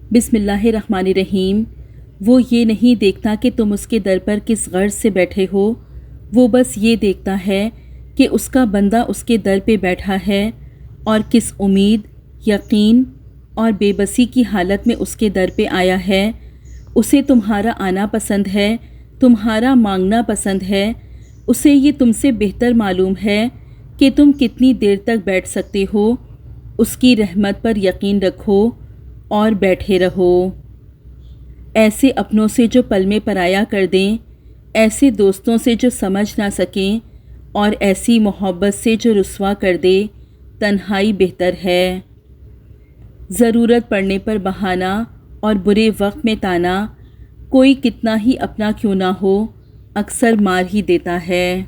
بسم اللہ الرحمن الرحیم۔ وہ یہ نہیں دیکھتا کہ تم اس کے در پر کس غرض سے بیٹھے ہو، وہ بس یہ دیکھتا ہے کہ اس کا بندہ اس کے در پہ بیٹھا ہے اور کس امید، یقین اور بے بسی کی حالت میں اس کے در پہ آیا ہے۔ اسے تمہارا آنا پسند ہے، تمہارا مانگنا پسند ہے۔ اسے یہ تم سے بہتر معلوم ہے کہ تم کتنی دیر تک بیٹھ سکتے ہو۔ اس کی رحمت پر یقین رکھو اور بیٹھے رہو۔ ایسے اپنوں سے جو پل میں پرایا کر دیں، ایسے دوستوں سے جو سمجھ نہ سکیں، اور ایسی محبت سے جو رسوا کر دے، تنہائی بہتر ہے۔ ضرورت پڑنے پر بہانہ اور برے وقت میں تانا، کوئی کتنا ہی اپنا کیوں نہ ہو، اکثر مار ہی دیتا ہے۔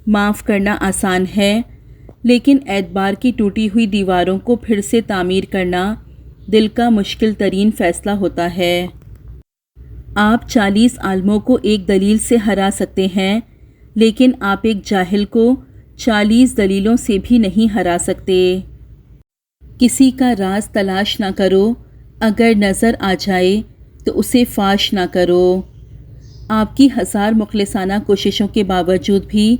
معاف کرنا آسان ہے، لیکن اعتبار کی ٹوٹی ہوئی دیواروں کو پھر سے تعمیر کرنا دل کا مشکل ترین فیصلہ ہوتا ہے۔ آپ 40 عالموں کو ایک دلیل سے ہرا سکتے ہیں، لیکن آپ ایک جاہل کو 40 دلیلوں سے بھی نہیں ہرا سکتے۔ کسی کا راز تلاش نہ کرو، اگر نظر آ جائے تو اسے فاش نہ کرو۔ آپ کی 1000 مخلصانہ کوششوں کے باوجود بھی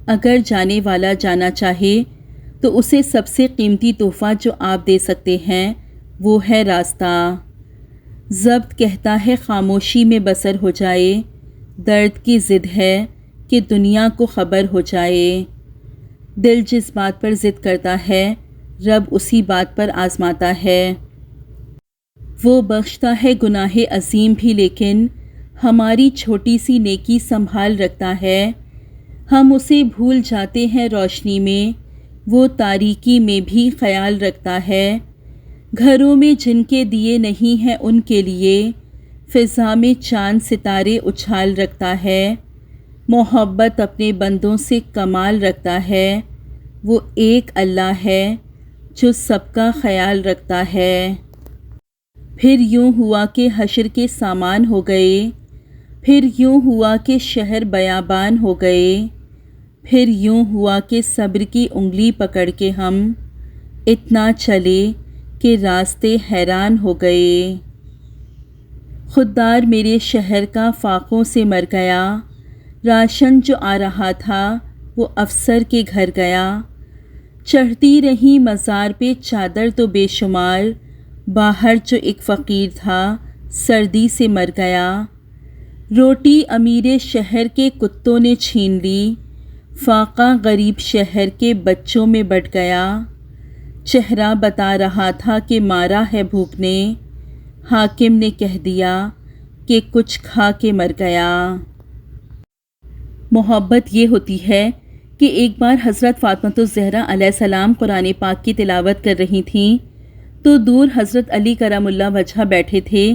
اگر جانے والا جانا چاہے تو اسے سب سے قیمتی تحفہ جو آپ دے سکتے ہیں وہ ہے راستہ۔ ضبط کہتا ہے خاموشی میں بسر ہو جائے، درد کی ضد ہے کہ دنیا کو خبر ہو جائے۔ دل جس بات پر ضد کرتا ہے، رب اسی بات پر آزماتا ہے۔ وہ بخشتا ہے گناہ عظیم بھی، لیکن ہماری چھوٹی سی نیکی سنبھال رکھتا ہے۔ ہم اسے بھول جاتے ہیں روشنی میں، وہ تاریکی میں بھی خیال رکھتا ہے۔ گھروں میں جن کے دیے نہیں ہیں ان کے لیے، فضا میں چاند ستارے اچھال رکھتا ہے۔ محبت اپنے بندوں سے کمال رکھتا ہے، وہ ایک اللہ ہے جو سب کا خیال رکھتا ہے۔ پھر یوں ہوا کہ حشر کے سامان ہو گئے، پھر یوں ہوا کہ شہر بیابان ہو گئے، پھر یوں ہوا کہ صبر کی انگلی پکڑ کے ہم اتنا چلے کہ راستے حیران ہو گئے۔ خوددار میرے شہر کا فاقوں سے مر گیا، راشن جو آ رہا تھا وہ افسر کے گھر گیا۔ چڑھتی رہی مزار پہ چادر تو بے شمار، باہر جو ایک فقیر تھا سردی سے مر گیا۔ روٹی امیر شہر کے کتوں نے چھین لی، فاقہ غریب شہر کے بچوں میں بٹ گیا۔ چہرہ بتا رہا تھا کہ مارا ہے بھوک نے، حاکم نے کہہ دیا کہ کچھ کھا کے مر گیا۔ محبت یہ ہوتی ہے کہ ایک بار حضرت فاطمۃ الزہرا علیہ السلام قرآن پاک کی تلاوت کر رہی تھیں تو دور حضرت علی کرم اللہ وجہ بیٹھے تھے،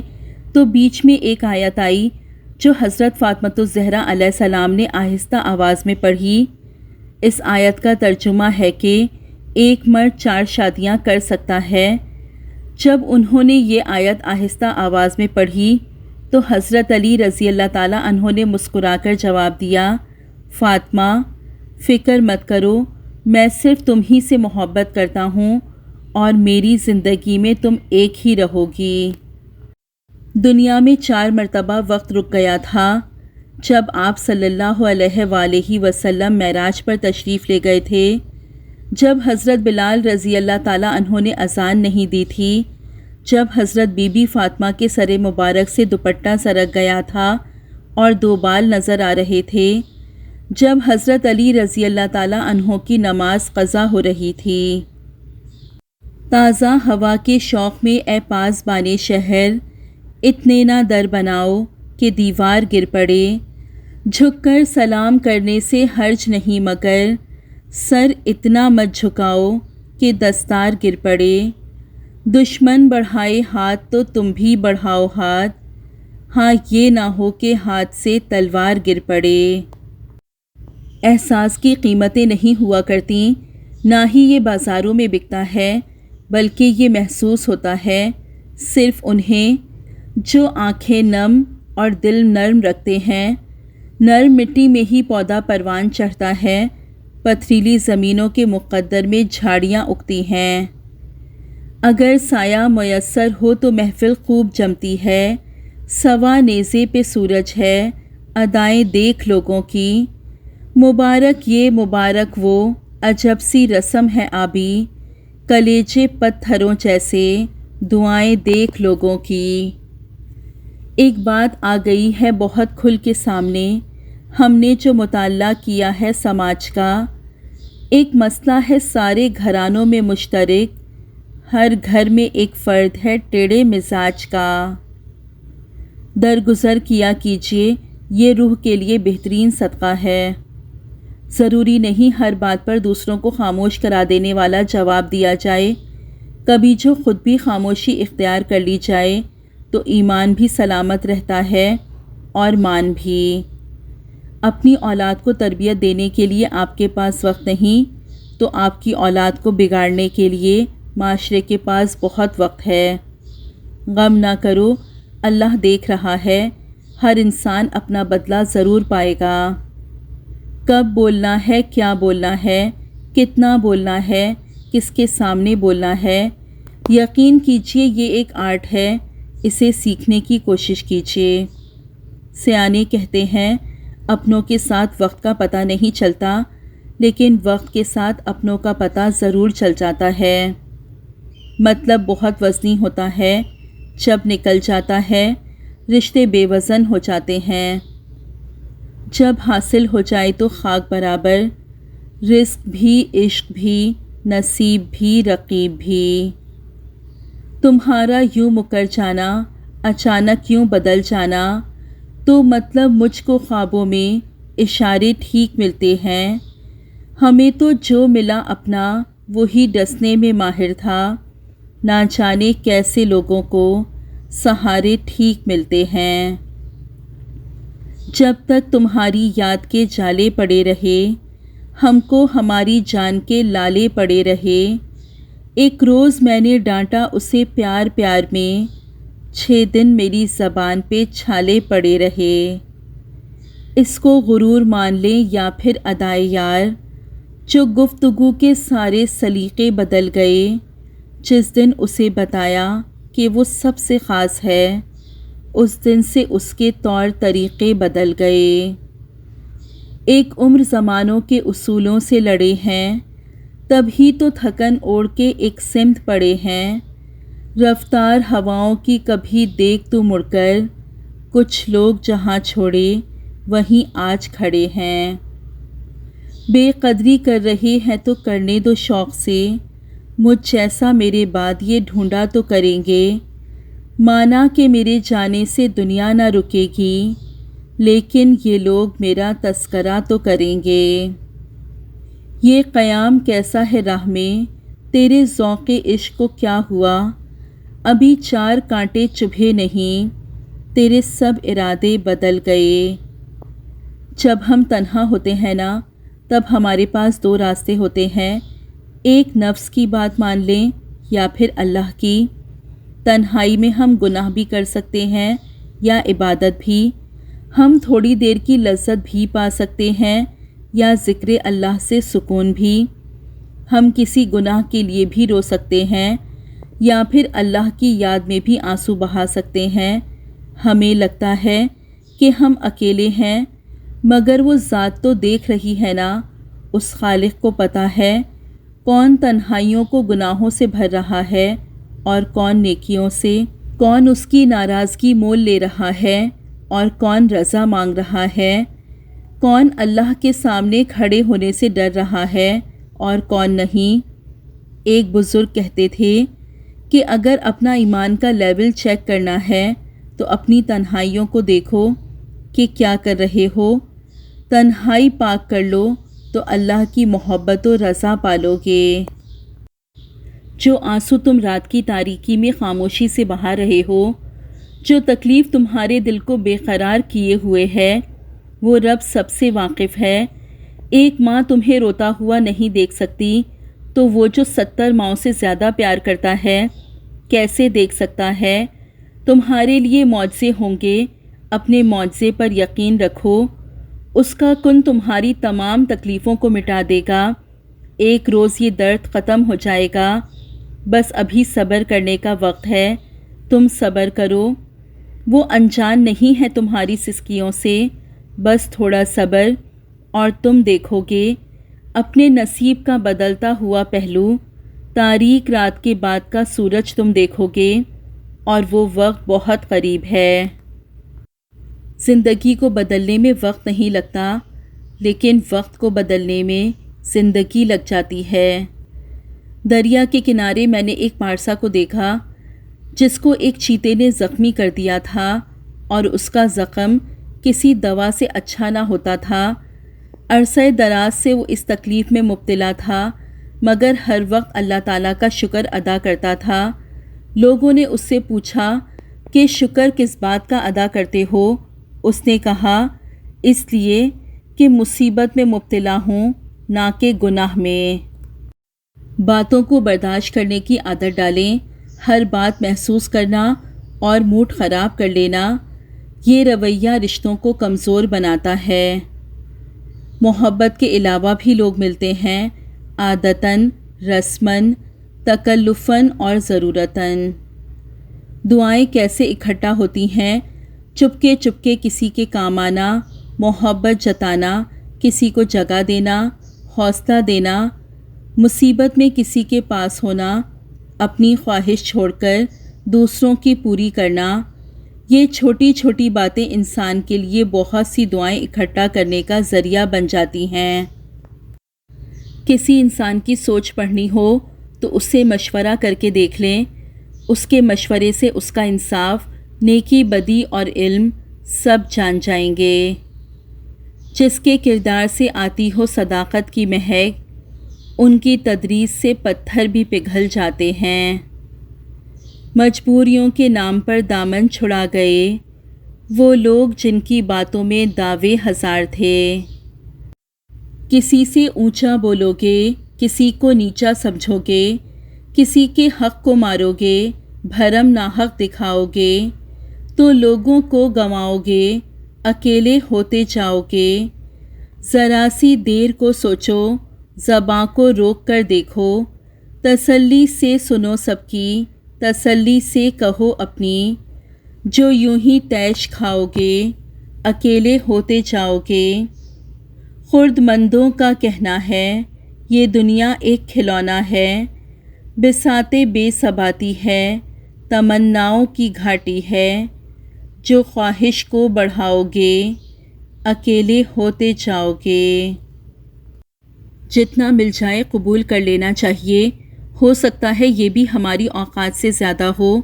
تو بیچ میں ایک آیت آئی جو حضرت فاطمۃ الزہرا علیہ السلام نے آہستہ آواز میں پڑھی۔ اس آیت کا ترجمہ ہے کہ ایک مرد 4 شادیاں کر سکتا ہے۔ جب انہوں نے یہ آیت آہستہ آواز میں پڑھی تو حضرت علی رضی اللہ تعالیٰ عنہ نے مسکرا کر جواب دیا، فاطمہ فکر مت کرو، میں صرف تم ہی سے محبت کرتا ہوں اور میری زندگی میں تم ایک ہی رہو گی۔ دنیا میں 4 مرتبہ وقت رک گیا تھا۔ جب آپ صلی اللہ علیہ وآلہ وسلم معراج پر تشریف لے گئے تھے، جب حضرت بلال رضی اللہ تعالیٰ عنہ نے اذان نہیں دی تھی، جب حضرت بی بی فاطمہ کے سر مبارک سے دوپٹہ سرک گیا تھا اور 2 بال نظر آ رہے تھے، جب حضرت علی رضی اللہ تعالیٰ عنہ کی نماز قضا ہو رہی تھی۔ تازہ ہوا کے شوق میں اے پاسبان شہر، اتنے نہ در بناؤ کہ دیوار گر پڑے۔ جھک کر سلام کرنے سے حرج نہیں، مگر سر اتنا مت جھکاؤ کہ دستار گر پڑے۔ دشمن بڑھائے ہاتھ تو تم بھی بڑھاؤ ہاتھ، ہاں یہ نہ ہو کہ ہاتھ سے تلوار گر پڑے۔ احساس کی قیمتیں نہیں ہوا کرتیں، نہ ہی یہ بازاروں میں بکتا ہے، بلکہ یہ محسوس ہوتا ہے صرف انہیں جو آنکھیں نم اور دل نرم رکھتے ہیں۔ نرم مٹی میں ہی پودا پروان چڑھتا ہے، پتھریلی زمینوں کے مقدر میں جھاڑیاں اگتی ہیں۔ اگر سایہ میسر ہو تو محفل خوب جمتی ہے، سوا نیزے پہ سورج ہے، ادائیں دیکھ لوگوں کی۔ مبارک یہ مبارک وہ، عجب سی رسم ہے آبی، کلیجے پتھروں جیسے، دعائیں دیکھ لوگوں کی۔ ایک بات آ گئی ہے بہت کھل کے سامنے، ہم نے جو مطالعہ کیا ہے سماج کا۔ ایک مسئلہ ہے سارے گھرانوں میں مشترک، ہر گھر میں ایک فرد ہے ٹیڑھے مزاج کا۔ درگزر کیا کیجیے، یہ روح کے لیے بہترین صدقہ ہے۔ ضروری نہیں ہر بات پر دوسروں کو خاموش کرا دینے والا جواب دیا جائے، کبھی جو خود بھی خاموشی اختیار کر لی جائے تو ایمان بھی سلامت رہتا ہے اور مان بھی۔ اپنی اولاد کو تربیت دینے کے لیے آپ کے پاس وقت نہیں تو آپ کی اولاد کو بگاڑنے کے لیے معاشرے کے پاس بہت وقت ہے۔ غم نہ کرو، اللہ دیکھ رہا ہے، ہر انسان اپنا بدلہ ضرور پائے گا۔ کب بولنا ہے، کیا بولنا ہے، کتنا بولنا ہے، کس کے سامنے بولنا ہے، یقین کیجئے یہ ایک آرٹ ہے، اسے سیکھنے کی کوشش کیجئے۔ سیانے کہتے ہیں اپنوں کے ساتھ وقت کا پتہ نہیں چلتا، لیکن وقت کے ساتھ اپنوں کا پتہ ضرور چل جاتا ہے۔ مطلب بہت وزنی ہوتا ہے، جب نکل جاتا ہے رشتے بے وزن ہو جاتے ہیں۔ جب حاصل ہو جائے تو خاک برابر، رزق بھی، عشق بھی، نصیب بھی، رقیب بھی۔ تمہارا یوں مکر جانا، اچانک یوں بدل جانا، تو مطلب مجھ کو خوابوں میں اشارے ٹھیک ملتے ہیں۔ ہمیں تو جو ملا اپنا وہی ڈسنے میں ماہر تھا، نہ جانے کیسے لوگوں کو سہارے ٹھیک ملتے ہیں۔ جب تک تمہاری یاد کے جالے پڑے رہے، ہم کو ہماری جان کے لالے پڑے رہے۔ ایک روز میں نے ڈانٹا اسے پیار پیار میں، 6 دن میری زبان پہ چھالے پڑے رہے۔ اس کو غرور مان لیں یا پھر ادائے یار، جو گفتگو کے سارے سلیقے بدل گئے، جس دن اسے بتایا کہ وہ سب سے خاص ہے، اس دن سے اس کے طور طریقے بدل گئے۔ ایک عمر زمانوں کے اصولوں سے لڑے ہیں، تب ہی تو تھکن اوڑھ کے ایک سمت پڑے ہیں۔ رفتار ہواؤں کی کبھی دیکھ تو مڑ کر، کچھ لوگ جہاں چھوڑے وہیں آج کھڑے ہیں۔ بے قدری کر رہے ہیں تو کرنے دو شوق سے، مجھ جیسا میرے بعد یہ ڈھونڈا تو کریں گے۔ مانا کہ میرے جانے سے دنیا نہ رکے گی، لیکن یہ لوگ میرا تذکرہ تو کریں گے۔ یہ قیام کیسا ہے راہ میں، تیرے ذوق عشق کو کیا ہوا، ابھی 4 کانٹے چبھے نہیں، تیرے سب ارادے بدل گئے۔ جب ہم تنہا ہوتے ہیں نا، تب ہمارے پاس 2 راستے ہوتے ہیں، ایک نفس کی بات مان لیں یا پھر اللہ کی۔ تنہائی میں ہم گناہ بھی کر سکتے ہیں یا عبادت بھی، ہم تھوڑی دیر کی لذت بھی پا سکتے ہیں یا ذکر اللہ سے سکون بھی، ہم کسی گناہ کے لیے بھی رو سکتے ہیں یا پھر اللہ کی یاد میں بھی آنسو بہا سکتے ہیں۔ ہمیں لگتا ہے کہ ہم اکیلے ہیں، مگر وہ ذات تو دیکھ رہی ہے نا، اس خالق کو پتہ ہے کون تنہائیوں کو گناہوں سے بھر رہا ہے اور کون نیکیوں سے، کون اس کی ناراضگی مول لے رہا ہے اور کون رضا مانگ رہا ہے، کون اللہ کے سامنے کھڑے ہونے سے ڈر رہا ہے اور کون نہیں۔ ایک بزرگ کہتے تھے کہ اگر اپنا ایمان کا لیول چیک کرنا ہے تو اپنی تنہائیوں کو دیکھو کہ کیا کر رہے ہو، تنہائی پاک کر لو تو اللہ کی محبت و رضا پالو گے۔ جو آنسو تم رات کی تاریکی میں خاموشی سے بہا رہے ہو، جو تکلیف تمہارے دل کو بے قرار کیے ہوئے ہے، وہ رب سب سے واقف ہے۔ ایک ماں تمہیں روتا ہوا نہیں دیکھ سکتی، تو وہ جو 70 ماؤں سے زیادہ پیار کرتا ہے کیسے دیکھ سکتا ہے؟ تمہارے لیے معجزے ہوں گے، اپنے معجزے پر یقین رکھو، اس کا کن تمہاری تمام تکلیفوں کو مٹا دے گا۔ ایک روز یہ درد ختم ہو جائے گا، بس ابھی صبر کرنے کا وقت ہے، تم صبر کرو، وہ انجان نہیں ہے تمہاری سسکیوں سے، بس تھوڑا صبر اور تم دیکھو گے اپنے نصیب کا بدلتا ہوا پہلو، تاریک رات کے بعد کا سورج تم دیکھو گے، اور وہ وقت بہت قریب ہے۔ زندگی کو بدلنے میں وقت نہیں لگتا، لیکن وقت کو بدلنے میں زندگی لگ جاتی ہے۔ دریا کے کنارے میں نے ایک پارسا کو دیکھا جس کو ایک چیتے نے زخمی کر دیا تھا، اور اس کا زخم کسی دوا سے اچھا نہ ہوتا تھا۔ عرصہ دراز سے وہ اس تکلیف میں مبتلا تھا، مگر ہر وقت اللہ تعالیٰ کا شکر ادا کرتا تھا۔ لوگوں نے اس سے پوچھا کہ شکر کس بات کا ادا کرتے ہو؟ اس نے کہا، اس لیے کہ مصیبت میں مبتلا ہوں، نہ کہ گناہ میں۔ باتوں کو برداشت کرنے کی عادت ڈالیں، ہر بات محسوس کرنا اور موڈ خراب کر لینا، یہ رویہ رشتوں کو کمزور بناتا ہے۔ محبت کے علاوہ بھی لوگ ملتے ہیں، عادتاً، رسماً، تکلفاً اور ضرورتاً۔ دعائیں کیسے اکٹھا ہوتی ہیں، چپکے چپکے کسی کے کام آنا، محبت جتانا، کسی کو جگہ دینا، حوصلہ دینا، مصیبت میں کسی کے پاس ہونا، اپنی خواہش چھوڑ کر دوسروں کی پوری کرنا، یہ چھوٹی چھوٹی باتیں انسان کے لیے بہت سی دعائیں اکٹھا کرنے کا ذریعہ بن جاتی ہیں۔ کسی انسان کی سوچ پڑھنی ہو تو اس سے مشورہ کر کے دیکھ لیں، اس کے مشورے سے اس کا انصاف، نیکی بدی اور علم سب جان جائیں گے۔ جس کے کردار سے آتی ہو صداقت کی مہک، ان کی تدریس سے پتھر بھی پگھل جاتے ہیں۔ مجبوریوں کے نام پر دامن چھڑا گئے وہ لوگ جن کی باتوں میں دعوے ہزار تھے۔ کسی سے اونچا بولو گے، کسی کو نیچا سمجھو گے، کسی کے حق کو مارو گے، بھرم ناحق دکھاؤ گے، تو لوگوں کو گنواؤ گے، اکیلے ہوتے جاؤ گے۔ ذرا سی دیر کو سوچو، زباں کو روک کر دیکھو، تسلی سے سنو سب کی، تسلی سے کہو اپنی، جو یوں ہی تیش کھاؤ گے، اکیلے ہوتے جاؤ گے۔ خرد مندوں کا کہنا ہے، یہ دنیا ایک کھلونا ہے، بساطِ بے ثباتی ہے، تمناؤں کی گھاٹی ہے، جو خواہش کو بڑھاؤ گے، اکیلے ہوتے جاؤ گے۔ جتنا مل جائے قبول کر لینا چاہیے، ہو سکتا ہے یہ بھی ہماری اوقات سے زیادہ ہو،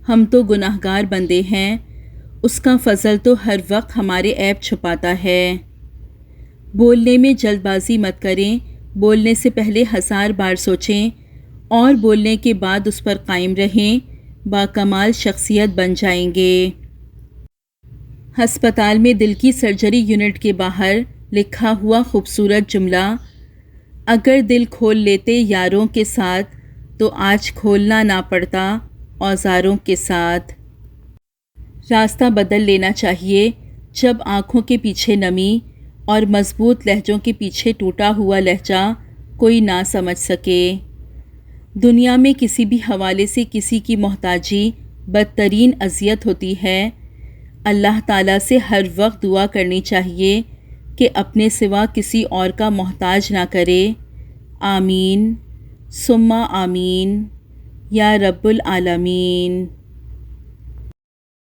ہم تو گناہگار بندے ہیں، اس کا فضل تو ہر وقت ہمارے عیب چھپاتا ہے۔ بولنے میں جلد بازی مت کریں، بولنے سے پہلے 1000 بار سوچیں، اور بولنے کے بعد اس پر قائم رہیں، باکمال شخصیت بن جائیں گے۔ ہسپتال میں دل کی سرجری یونٹ کے باہر لکھا ہوا خوبصورت جملہ، اگر دل کھول لیتے یاروں کے ساتھ تو آج کھولنا نہ پڑتا اوزاروں کے ساتھ۔ راستہ بدل لینا چاہیے جب آنکھوں کے پیچھے نمی اور مضبوط لہجوں کے پیچھے ٹوٹا ہوا لہجہ کوئی نہ سمجھ سکے۔ دنیا میں کسی بھی حوالے سے کسی کی محتاجی بدترین اذیت ہوتی ہے۔ اللہ تعالیٰ سے ہر وقت دعا کرنی چاہیے کہ اپنے سوا کسی اور کا محتاج نہ کرے۔ آمین ثم آمین یا رب العالمین۔